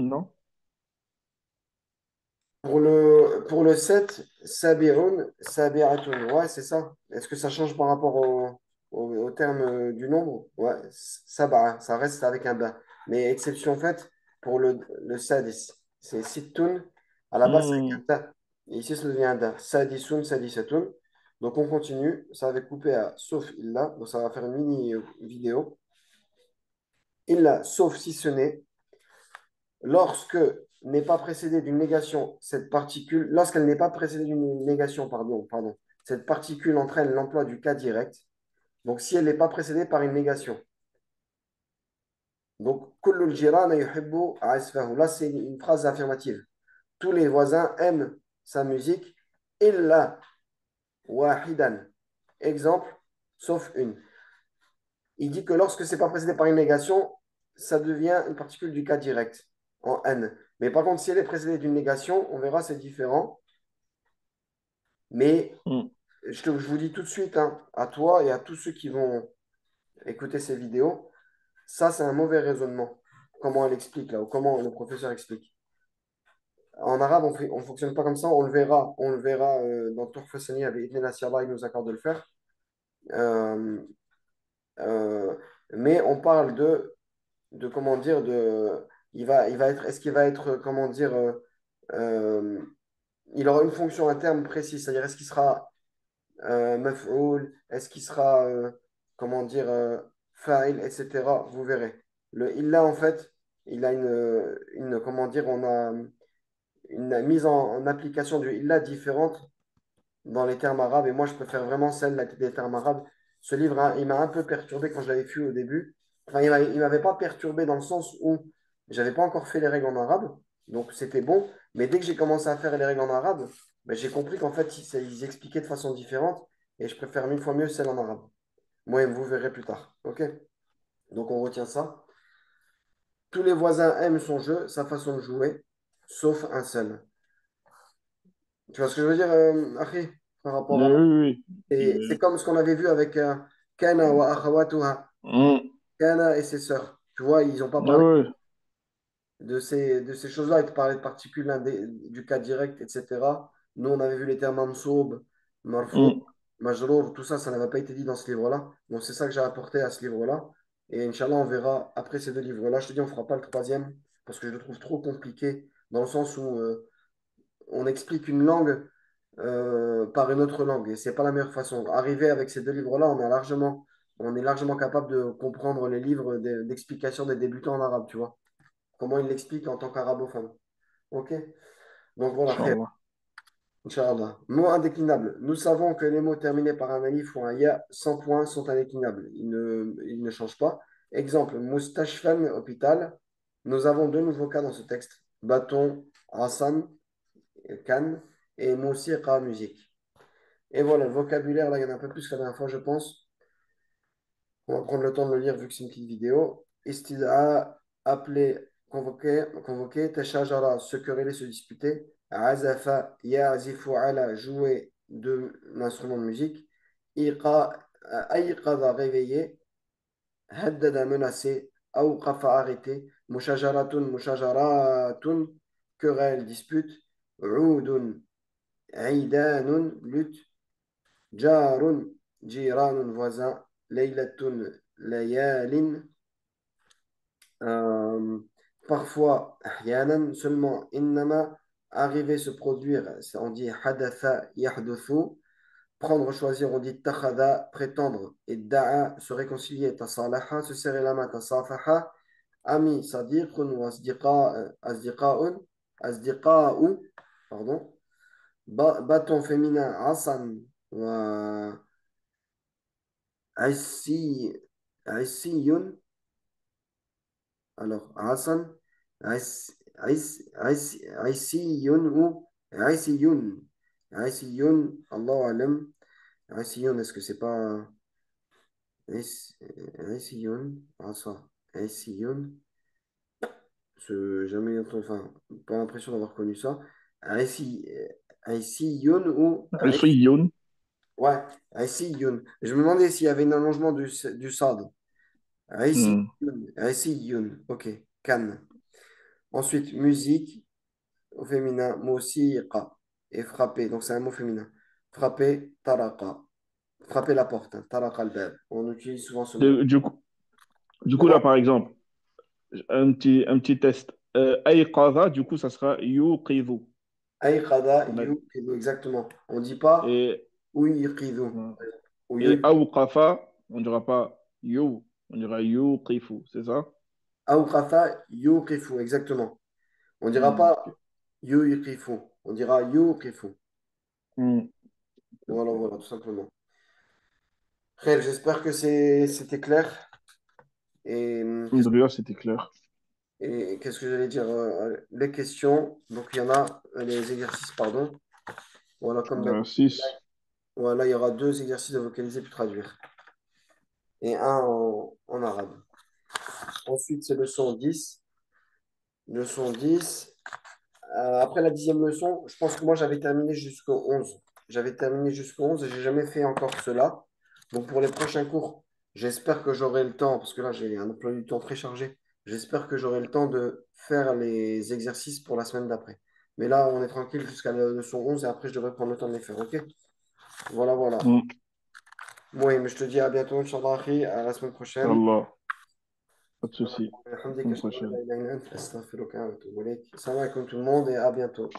Non? Pour le 7, Sabi'un, Sabi'atun. Ouais, c'est ça. Est-ce que ça change par rapport au terme du nombre? Ouais, Sab'a, ça reste avec un ba. Mais exception faite pour le Sadis. C'est Sittun. À la base, c'est Hmm. avec un ta. Et ici, ça devient un da. Sadisun, Sadisatun. Donc, on continue. Ça avait coupé à sauf illa. Donc, ça va faire une mini vidéo. Illa, sauf si ce n'est. Lorsque n'est pas précédée d'une négation, cette particule, lorsqu'elle n'est pas précédée d'une négation, pardon, cette particule entraîne l'emploi du cas direct. Donc, si elle n'est pas précédée par une négation. Donc, kullul jirana yuhibbu asfahu. Là, c'est une phrase affirmative. Tous les voisins aiment sa musique, illa wahidan. Exemple, sauf une. Il dit que lorsque c'est pas précédé par une négation, ça devient une particule du cas direct en N. Mais par contre, si elle est précédée d'une négation, on verra, c'est différent. Mais Hmm. je vous dis tout de suite, hein, à toi et à tous ceux qui vont écouter ces vidéos, ça, c'est un mauvais raisonnement. Comment elle explique là, ou comment le professeur explique. En arabe, on fonctionne pas comme ça, on le verra dans Tour Fassani avec Ibn Nasirallah, il nous accorde de le faire. Euh, euh, mais on parle de comment dire, il va être, est-ce qu'il va être, comment dire, euh, il aura une fonction, un terme précis, c'est-à-dire est-ce qu'il sera maf'oul, est-ce qu'il sera, comment dire, fa'il, etc. Vous verrez. Le illa, en fait, il a comment dire, on a une mise en application du illa différente dans les termes arabes, et moi, je préfère vraiment celle des termes arabes. Ce livre, hein, il m'a un peu perturbé quand je l'avais vu au début. Enfin, il m'avait pas perturbé dans le sens où j'avais pas encore fait les règles en arabe, donc c'était bon. Mais dès que j'ai commencé à faire les règles en arabe, ben, j'ai compris qu'en fait, ils expliquaient de façon différente, et je préfère mille fois mieux celle en arabe. Moi, vous verrez plus tard. OK? Donc, on retient ça. Tous les voisins aiment son jeu, sa façon de jouer, sauf un seul. Tu vois ce que je veux dire, Akhi, par rapport à... Oui, oui, C'est oui. comme ce qu'on avait vu avec Kana wa akhawatuha, Hmm. Kana et ses sœurs. Tu vois, ils n'ont pas Ah parlé ouais. de ces choses-là. Ils te parlaient de particules, hein, du cas direct, etc. Nous, on avait vu les termes mansoub, marfou, Hmm. majrour, tout ça, ça n'avait pas été dit dans ce livre-là. Donc, c'est ça que j'ai apporté à ce livre-là. Et Inch'Allah, on verra après ces deux livres-là. Je te dis, on ne fera pas le troisième parce que je le trouve trop compliqué dans le sens où on explique une langue par une autre langue. Et c'est pas la meilleure façon. Arriver avec ces deux livres-là, on est largement capable de comprendre les livres d'explication des débutants en arabe, tu vois. Comment ils l'expliquent en tant qu'arabophone. OK? Donc voilà, frère. Inch'Allah. Inch'Allah. Mot indéclinable. Nous savons que les mots terminés par un alif ou un ya sans point sont indéclinables. Ils ne changent pas. Exemple, Moustashfan, hôpital. Nous avons deux nouveaux cas dans ce texte. Bâton, Hassan, Cannes et Moussiqa, musique. Et voilà, le vocabulaire, là, il y en a un peu plus que la dernière fois, je pense. On va prendre le temps de le lire vu que c'est une petite vidéo. Istid'a, appeler, convoquer, convoquer. Tashajara, se quereller, se disputer. Azafa, ya'zifu ala, jouer de l'instrument de musique. Ayqadha, réveiller. Haddada, menacer. Awqafa, arrêter. Mushajaratun, mushajaratun, querelle, dispute. Udun, aidanun, lutte. Jarun, jiranun, voisin. Laylatun, layalin. Euh, Parfois, ahyanan, seulement. Innama, arriver, se produire. On dit hadatha, yahduthu. Prendre, choisir, on dit takhada, prétendre. Et da'a, se réconcilier. Tasalaha, se serrer la main. Tasafaha, ami, sadiqun, ou asdiqa'un. Asdiqa'u, pardon. Bâton féminin, asan. Aïssi, Aïssiyun, alors Hassan, Aïssiyun ou Aïssiyun. Aïssiyun, Allahu alam. Aïssiyun, est-ce que c'est pas Aïssiyun? Ah, ça. Aïssiyun, jamais entendu, enfin, pas l'impression d'avoir connu ça. Aïssi, Aïssiyun ou Al-Fayoun. ouais, Aïssiyun. Je me demandais s'il y avait un allongement du sad. Hmm. Aïssiyun, Aïssiyun, ok, Cannes. Ensuite, musique, au féminin, musiqa. Et frapper, donc c'est un mot féminin. Frapper, taraqa. Frapper la porte, hein, taraqa al-bab. On utilise souvent ce mot. De- du coup, du coup, là, Comment? par exemple, un petit test. Ayqadha, du coup, ça sera yuqidhu. Aïqada, On a- yuqidu, exactement. On ne dit pas Et, uyiqidu. Ou et yuqidu. awqafa, on ne dira pas you, on dira yuqifu, c'est ça? Aouqafa, yuqifu, exactement. On ne dira Hmm, ok. pas yuqifu. On dira yuqifu. Hmm. Voilà, voilà, tout simplement. Frère, j'espère que c'était clair. Et, Alhamdoulilah, c'était clair. qu'est-ce que j'allais dire? Les questions. Donc, il y en a, les exercices, pardon. Voilà, comme d'habitude. 6. Voilà, il y aura deux exercices de vocaliser puis traduire. Et un en arabe. Ensuite, c'est leçon 10. Leçon 10. Après la dixième leçon, je pense que moi, j'avais terminé jusqu'au 11. J'avais terminé jusqu'au 11 et j'ai jamais fait encore cela. Donc, pour les prochains cours, j'espère que j'aurai le temps, parce que là, j'ai un emploi du temps très chargé. J'espère que j'aurai le temps de faire les exercices pour la semaine d'après. Mais là, on est tranquille jusqu'à la leçon 11 et après, je devrais prendre le temps de les faire. OK? Voilà, voilà. Hmm. Oui, mais je te dis à bientôt, Inch'Allah, akhi, à la semaine prochaine. Inch'Allah, pas de souci. Alhamdulillah, Semaine ashhadu an prochaine. la ilaha illa anta, astaghfiruka wa atubu ilayk. Salam alaikum tout le monde et à bientôt.